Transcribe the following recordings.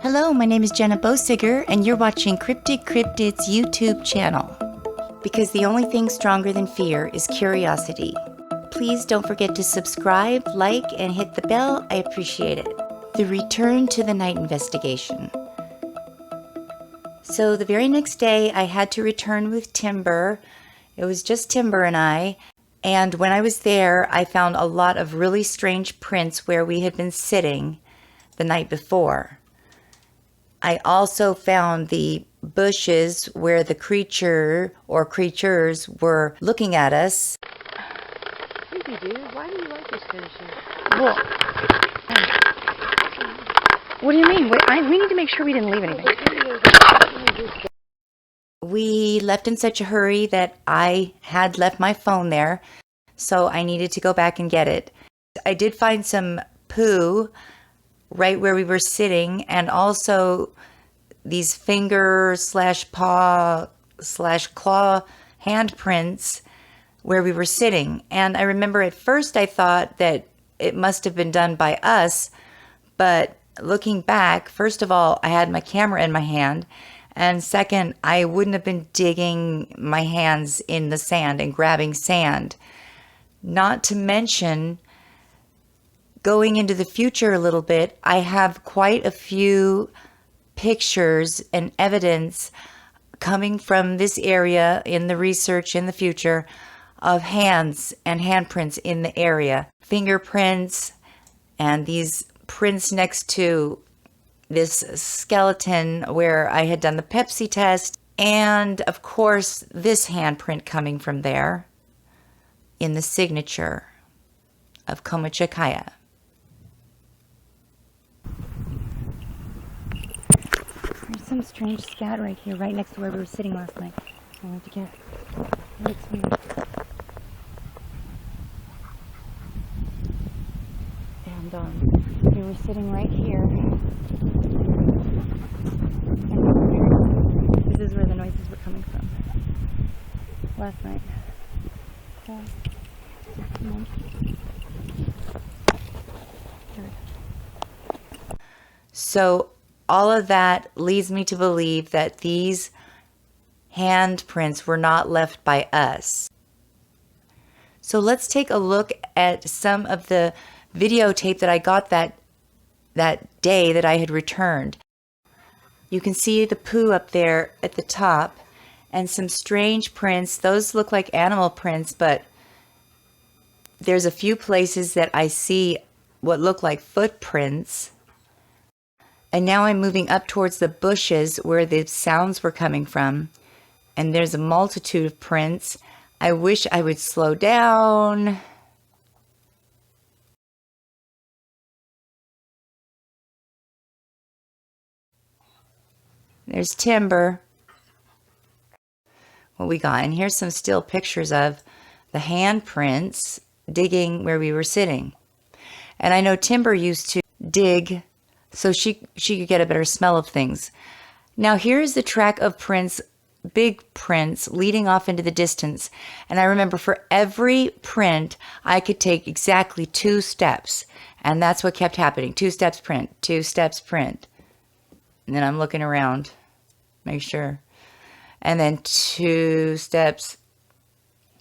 Hello, my name is Jenna Bosiger, and you're watching Cryptid's YouTube channel. Because the only thing stronger than fear is curiosity. Please don't forget to subscribe, like, and hit the bell. I appreciate it. The return to the night investigation. So the very next day, I had to return with Timber. It was just Timber and I. And when I was there, I found a lot of really strange prints where we had been sitting the night before. I also found the bushes where the creature or creatures were looking at us. Creepy, dude. Why do you like this kind of shit? Well, what do you mean? We need to make sure we didn't leave anything. We left in such a hurry that I had left my phone there, so I needed to go back and get it. I did find some poo right where we were sitting, and also these finger / paw / claw handprints where we were sitting. And I remember at first I thought that it must have been done by us, but looking back, first of all, I had my camera in my hand, and second, I wouldn't have been digging my hands in the sand and grabbing sand. Not to mention, going into the future a little bit, I have quite a few pictures and evidence coming from this area in the research in the future of hands and handprints in the area. Fingerprints and these prints next to this skeleton where I had done the Pepsi test. And of course, this handprint coming from there in the signature of Komachakaya. There's some strange scat right here, right next to where we were sitting last night. I went to get. It's weird. And we were sitting right here. And this is where the noises were coming from last night. So all of that leads me to believe that these handprints were not left by us. So let's take a look at some of the videotape that I got that day that I had returned. You can see the poo up there at the top and some strange prints. Those look like animal prints, but there's a few places that I see what look like footprints. And now I'm moving up towards the bushes where the sounds were coming from. And there's a multitude of prints. I wish I would slow down. There's Timber. What we got. And here's some still pictures of the handprints digging where we were sitting. And I know Timber used to dig so she could get a better smell of things. Now here's the track of prints, big prints, leading off into the distance. And I remember for every print, I could take exactly 2 steps. And that's what kept happening. 2 steps print, 2 steps print. And then I'm looking around, make sure. And then 2 steps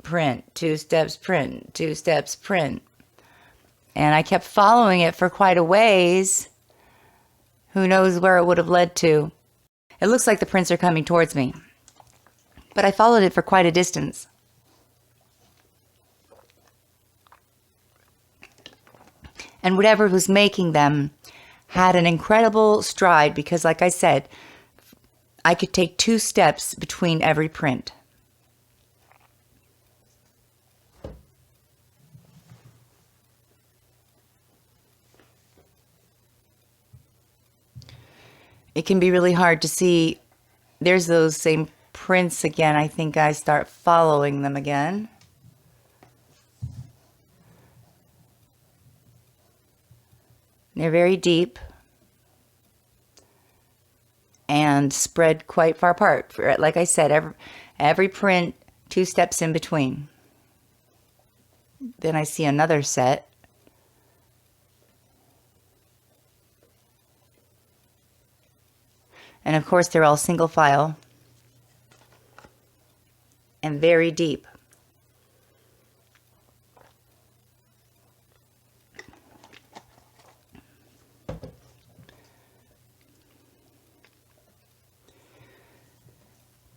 print, 2 steps print, 2 steps print. And I kept following it for quite a ways. Who knows where it would have led to. It looks like the prints are coming towards me. But I followed it for quite a distance. And whatever was making them had an incredible stride because, like I said, I could take 2 steps between every print. It can be really hard to see. There's those same prints again. I think I start following them again. They're very deep and spread quite far apart. Like I said, every print 2 steps in between. Then I see another set. And of course, they're all single file and very deep.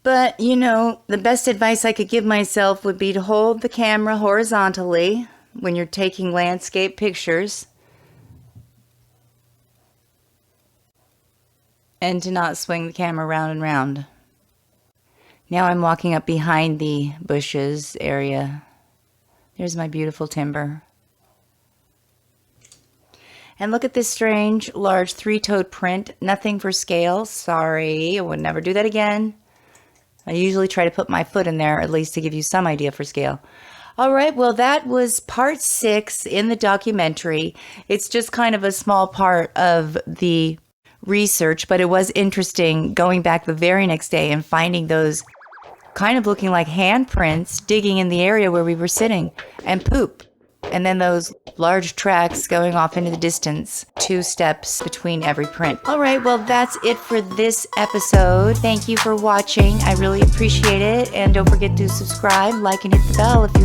But, you know, the best advice I could give myself would be to hold the camera horizontally when you're taking landscape pictures and to not swing the camera round and round. Now I'm walking up behind the bushes area. There's my beautiful timber. And look at this strange large 3-toed print. Nothing for scale. Sorry, I would never do that again. I usually try to put my foot in there, at least to give you some idea for scale. All right, well, that was part 6 in the documentary. It's just kind of a small part of the research, but it was interesting going back the very next day and finding those kind of looking like handprints digging in the area where we were sitting, and poop. And then those large tracks going off into the distance, 2 steps between every print. All right, well, that's it for this episode. Thank you for watching. I really appreciate it. And don't forget to subscribe, like, and hit the bell if you